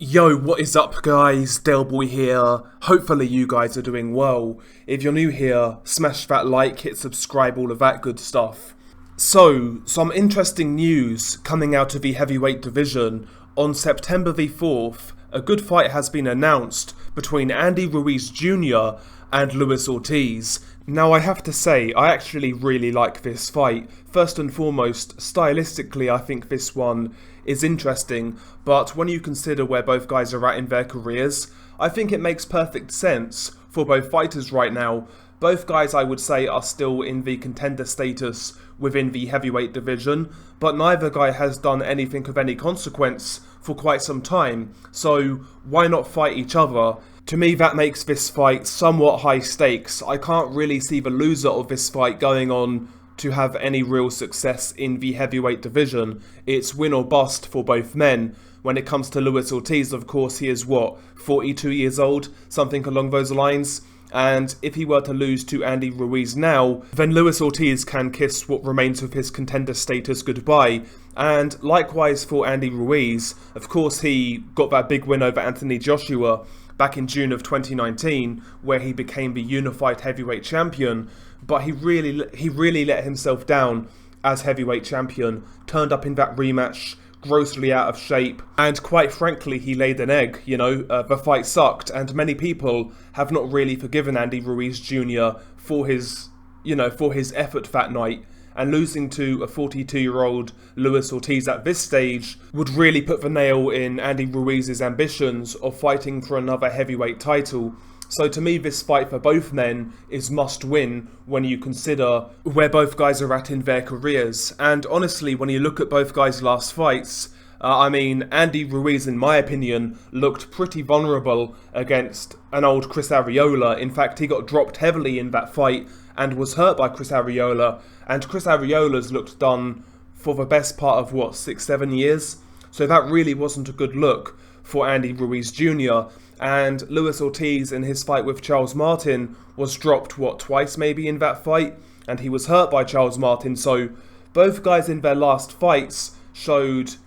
Yo, what is up guys? Delboy here. Hopefully you guys are doing well. If you're new here, smash that like, hit subscribe, all of that good stuff. So, some interesting news coming out of the heavyweight division. On September the 4th, a good fight has been announced between Andy Ruiz Jr. and Luis Ortiz. Now I have to say, I actually really like this fight. First and foremost, stylistically I think this one is interesting, but when you consider where both guys are at in their careers, I think it makes perfect sense for both fighters right now. Both guys, I would say, are still in the contender status within the heavyweight division, but neither guy has done anything of any consequence for quite some time, so why not fight each other? To me, that makes this fight somewhat high stakes. I can't really see the loser of this fight going on to have any real success in the heavyweight division. It's win or bust for both men. When it comes to Luis Ortiz, of course, he is 42 years old? Something along those lines. And if he were to lose to Andy Ruiz now, then Luis Ortiz can kiss what remains of his contender status goodbye. And likewise for Andy Ruiz, of course he got that big win over Anthony Joshua back in June of 2019, where he became the unified heavyweight champion, but he really let himself down as heavyweight champion, turned up in that rematch grossly out of shape, and quite frankly he laid an egg. The fight sucked, and many people have not really forgiven Andy Ruiz Jr. for his effort that night. And losing to a 42-year-old Luis Ortiz at this stage would really put the nail in Andy Ruiz's ambitions of fighting for another heavyweight title. So to me, this fight for both men is must win when you consider where both guys are at in their careers. And honestly, when you look at both guys' last fights, Andy Ruiz, in my opinion, looked pretty vulnerable against an old Chris Arreola. In fact, he got dropped heavily in that fight and was hurt by Chris Arreola. And Chris Arreola's looked done for the best part of, 6-7 years? So that really wasn't a good look for Andy Ruiz Jr. And Luis Ortiz, in his fight with Charles Martin, was dropped, twice maybe in that fight? And he was hurt by Charles Martin. So both guys in their last fights showed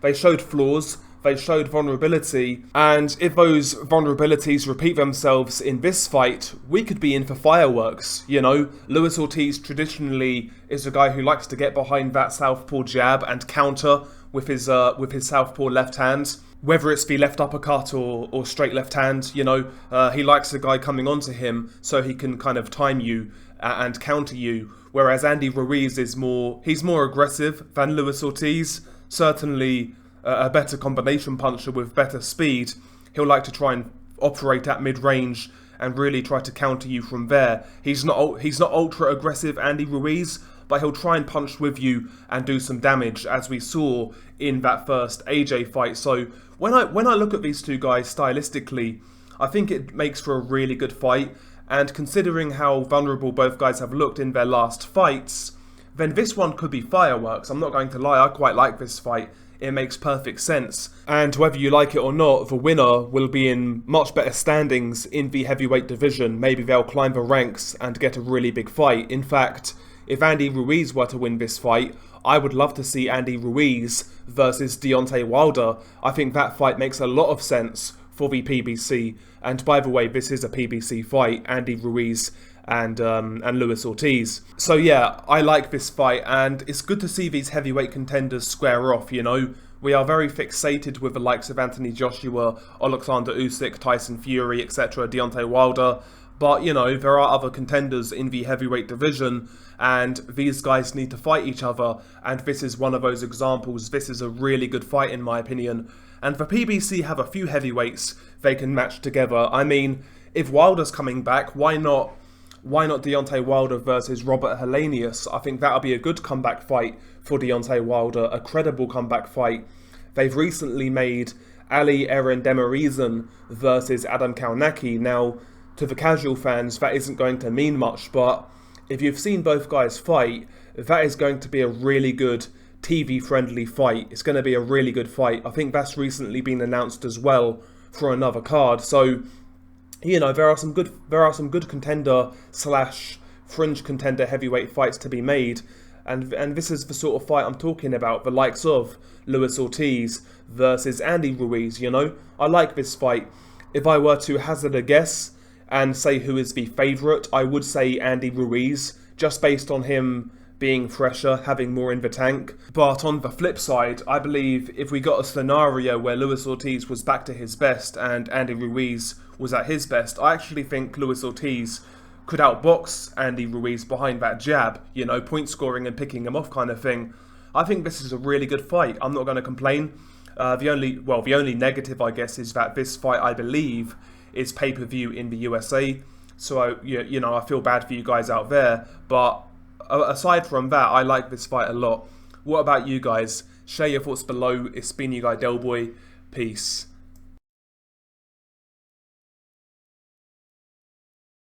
flaws, they showed vulnerability, and if those vulnerabilities repeat themselves in this fight, we could be in for fireworks. Luis Ortiz traditionally is a guy who likes to get behind that southpaw jab and counter with his southpaw left hand, whether it's the left uppercut or straight left hand. He likes a guy coming onto him so he can kind of time you and counter you, whereas Andy Ruiz is more aggressive than Luis Ortiz. Certainly a better combination puncher with better speed. He'll like to try and operate at mid-range and really try to counter you from there. He's not ultra aggressive, Andy Ruiz, but he'll try and punch with you and do some damage, as we saw in that first AJ fight. So when I look at these two guys stylistically, I think it makes for a really good fight. And considering how vulnerable both guys have looked in their last fights, then this one could be fireworks. I'm not going to lie, I quite like this fight. It makes perfect sense. And whether you like it or not, the winner will be in much better standings in the heavyweight division. Maybe they'll climb the ranks and get a really big fight. In fact, if Andy Ruiz were to win this fight, I would love to see Andy Ruiz versus Deontay Wilder. I think that fight makes a lot of sense for the PBC. And by the way, this is a PBC fight, Andy Ruiz and Luis Ortiz. So yeah, I like this fight, and it's good to see these heavyweight contenders square off. We are very fixated with the likes of Anthony Joshua, Alexander Usyk, Tyson Fury, etc., Deontay Wilder, but there are other contenders in the heavyweight division, and these guys need to fight each other, and this is one of those examples. This is a really good fight in my opinion, and the PBC have a few heavyweights they can match together. If Wilder's coming back, why not Deontay Wilder versus Robert Helenius? I think that'll be a good comeback fight for Deontay Wilder, a credible comeback fight. They've recently made Ali Erendemirisen versus Adam Kownacki. Now, to the casual fans, that isn't going to mean much, but if you've seen both guys fight, that is going to be a really good TV-friendly fight. It's going to be a really good fight. I think that's recently been announced as well for another card. So there are some good contender / fringe contender heavyweight fights to be made. And this is the sort of fight I'm talking about, the likes of Luis Ortiz versus Andy Ruiz, you know? I like this fight. If I were to hazard a guess and say who is the favourite, I would say Andy Ruiz, just based on him being fresher, having more in the tank. But on the flip side, I believe if we got a scenario where Luis Ortiz was back to his best and Andy Ruiz was at his best, I actually think Luis Ortiz could outbox Andy Ruiz behind that jab, you know, point scoring and picking him off kind of thing. I think this is a really good fight. I'm not going to complain. The only negative, I guess, is that this fight, I believe, is pay-per-view in the USA. So, you know, I feel bad for you guys out there. But aside from that, I like this fight a lot. What about you guys? Share your thoughts below. It's been your guy, Delboy. Peace.